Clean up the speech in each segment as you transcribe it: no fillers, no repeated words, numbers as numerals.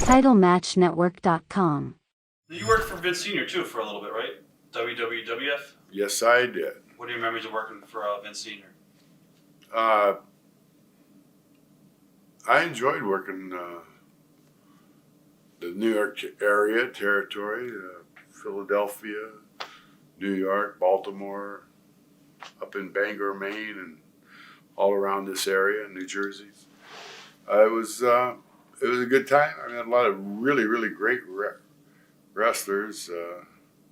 TitleMatchNetwork.com. You worked for Vince Sr. too for a little bit, right? WWF? Yes, I did. What are your memories of working for Vince Sr.? I enjoyed working the New York area, territory, Philadelphia, New York, Baltimore, up in Bangor, Maine, and all around this area, New Jersey. It was a good time. I had a lot of really, really great wrestlers,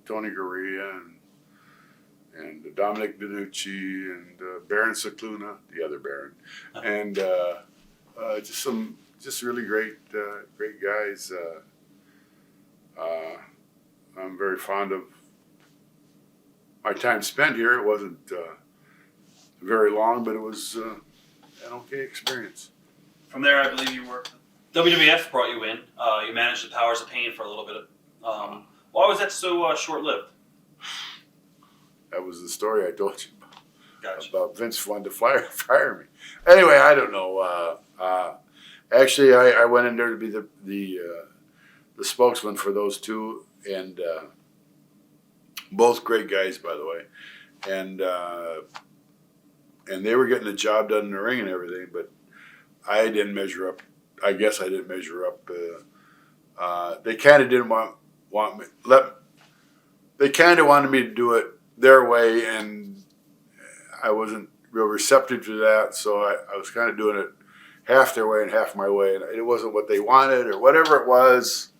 Tony Gurria and Dominic DeNucci and Baron Cicluna, the other Baron, and just really great guys. I'm very fond of my time spent here. It wasn't very long, but it was an okay experience. From there, I believe you worked. WWF brought you in. You managed the Powers of Pain for a little bit. Why was that so short-lived? That was the story I told you about. Gotcha. About Vince wanted to fire me. Anyway, I don't know. Actually, I went in there to be the spokesman for those two, and both great guys, by the way, and they were getting the job done in the ring and everything, but I didn't measure up. I guess I didn't measure up. They kind of didn't want me. They kind of wanted me to do it their way, and I wasn't real receptive to that, so I was kind of doing it half their way and half my way, and it wasn't what they wanted or whatever it was.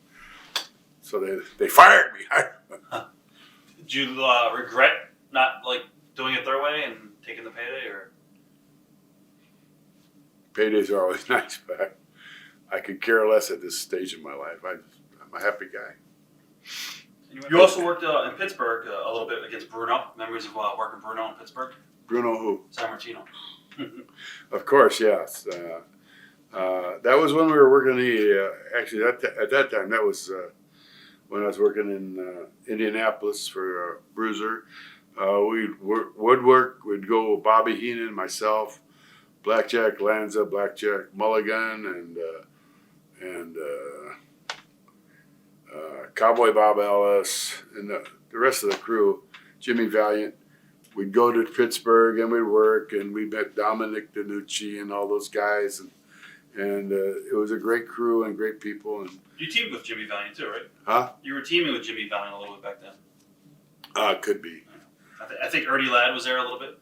So they fired me. Did you regret not doing it their way and taking the payday, or? Paydays are always nice, but I could care less at this stage of my life. I'm a happy guy. You also worked in Pittsburgh a little bit against Bruno. Memories of working Bruno in Pittsburgh? Bruno who? Sammartino. Of course, yes. That was when we were working actually, at that time, that was when I was working in Indianapolis for Bruiser. We'd woodwork. We'd go Bobby Heenan, myself, Blackjack Lanza, Blackjack Mulligan, and Cowboy Bob Ellis, and the rest of the crew, Jimmy Valiant. We'd go to Pittsburgh and we'd work, and we met Dominic DeNucci and all those guys, and it was a great crew and great people. And you teamed with Jimmy Valiant too, right? Huh? You were teaming with Jimmy Valiant a little bit back then. Could be. I think Ernie Ladd was there a little bit.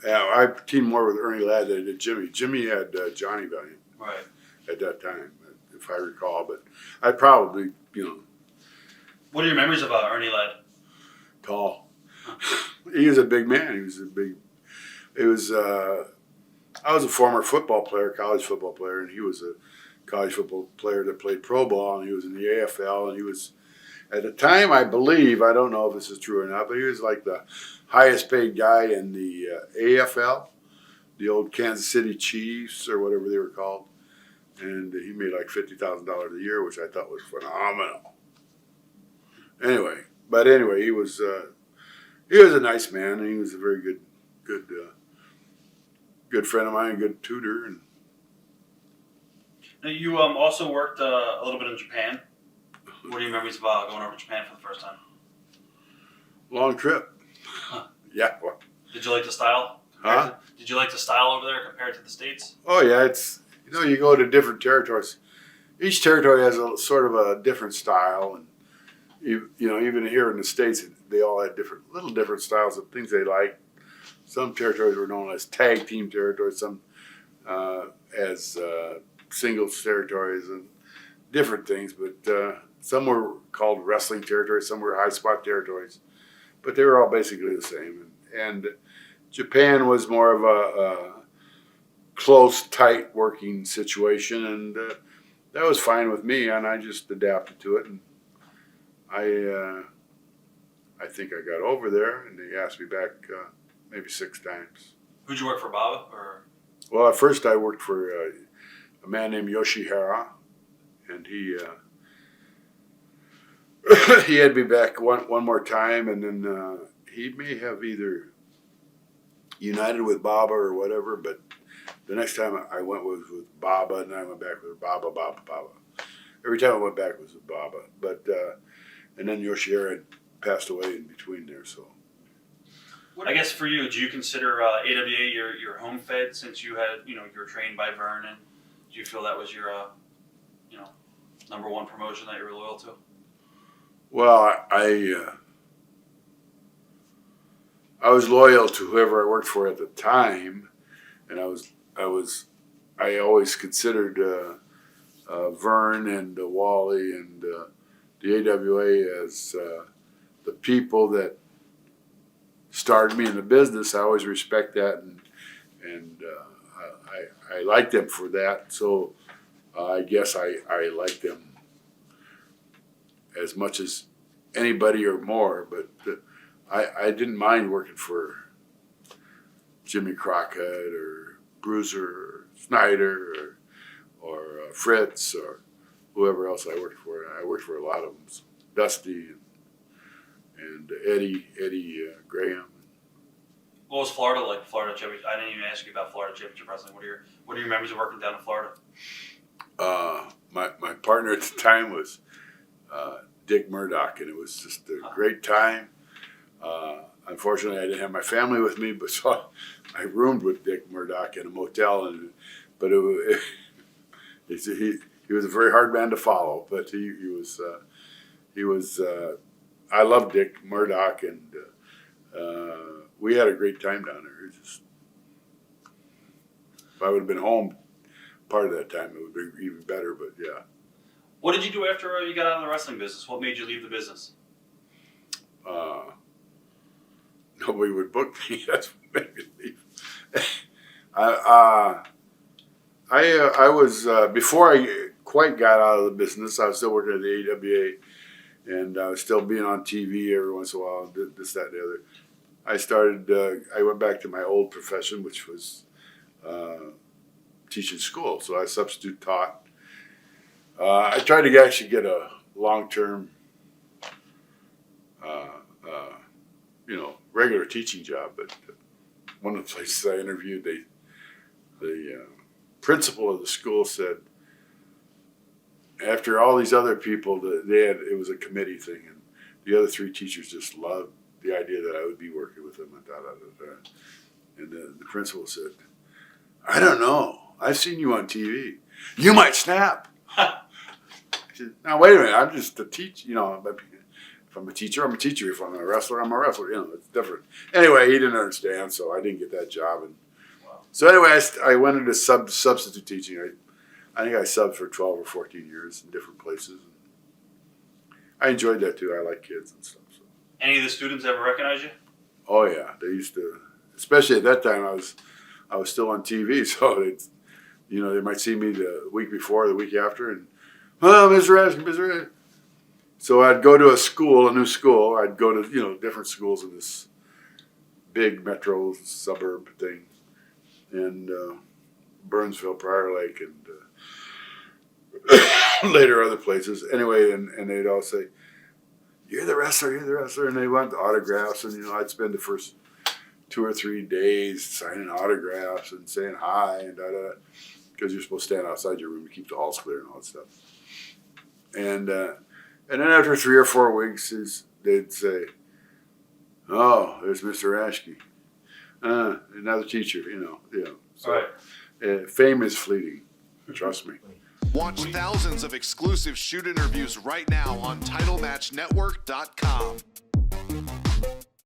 Yeah, I teamed more with Ernie Ladd than I did Jimmy. Jimmy had Johnny Valiant right at that time, if I recall. But I probably, What are your memories of Ernie Ladd? Tall. He was a big man. He was a big. It was. I was a former football player, college football player, and he was a college football player that played pro ball, and he was in the AFL, and he was. At the time, I believe, I don't know if this is true or not, but he was like the highest paid guy in the AFL, the old Kansas City Chiefs or whatever they were called. And he made like $50,000 a year, which I thought was phenomenal. Anyway, he was a nice man, and he was a very good friend of mine, a good tutor. And now you also worked a little bit in Japan. What are your memories of going over to Japan for the first time? Long trip. Huh. Yeah. Well, did you like the style? Did you like the style over there compared to the States? Oh yeah, it's you go to different territories. Each territory has a sort of a different style, and even here in the States, they all had little different styles of things they like. Some territories were known as tag team territories, some as singles territories, and different things. But some were called wrestling territories, some were high spot territories, but they were all basically the same. And Japan was more of a close, tight working situation, and that was fine with me, and I just adapted to it. And I think I got over there, and they asked me back maybe 6 times. Who'd you work for, Baba? Or? Well, at first I worked for a man named Yoshihara, and he he had me back one more time, and then he may have either united with Baba or whatever, but the next time I went was with Baba, and I went back with Baba. every time I went back it was with Baba. But and then Yoshihara had passed away in between there. So I guess for you, do you consider AWA your home fed since you had you were trained by Vernon? Do you feel that was your number one promotion that you were loyal to? well, I was loyal to whoever I worked for at the time, and I always considered Vern and Wally and the AWA as the people that started me in the business. I always respect that, and I like them for that. So I guess I like them as much as anybody or more. But I didn't mind working for Jimmy Crockett or Bruiser or Snyder or Fritz or whoever else I worked for. I worked for a lot of them. So Dusty and Eddie Graham. What was Florida like? Florida Championship. I didn't even ask you about Florida Championship Wrestling. What are your memories of working down in Florida? My partner at the time was Dick Murdoch, and it was just a great time. Unfortunately, I didn't have my family with me, but so I roomed with Dick Murdoch in a motel, but he was a very hard man to follow. But he was. I loved Dick Murdoch, and we had a great time down there. If I would have been home part of that time, it would be even better. But yeah. What did you do after you got out of the wrestling business? What made you leave the business? Nobody would book me. That's what made me leave. I was before I quite got out of the business. I was still working at the AWA, and I was still being on TV every once in a while. This, that, and the other. I started. I went back to my old profession, which was teaching school. So I substitute taught. I tried to actually get a long-term, regular teaching job, but one of the places I interviewed, the principal of the school said, after all these other people, it was a committee thing, and the other three teachers just loved the idea that I would be working with them, and the principal said, I don't know, I've seen you on TV. You might snap. I said, now wait a minute, I'm just a teacher, if I'm a teacher, I'm a teacher. If I'm a wrestler, I'm a wrestler. It's different. Anyway, he didn't understand, so I didn't get that job. And so anyway, I went into substitute teaching. I think I subbed for 12 or 14 years in different places. I enjoyed that too. I like kids and stuff. So. Any of the students ever recognize you? Oh yeah, they used to. Especially at that time, I was still on TV, so they might see me the week before, the week after, and Mr. Raschke, Mr. Raschke. So I'd go to a new school. I'd go to, different schools in this big metro suburb thing. And Burnsville, Prior Lake, and later other places. Anyway, and they'd all say, you're the wrestler. And they want autographs. And, I'd spend the first 2 or 3 days signing autographs and saying hi and da-da-da. Because you're supposed to stand outside your room to keep the halls clear and all that stuff. And then after 3 or 4 weeks, they'd say, "Oh, there's Mr. Raschke, another teacher." So, right. Fame is fleeting. Trust me. Watch thousands of exclusive shoot interviews right now on TitleMatchNetwork.com.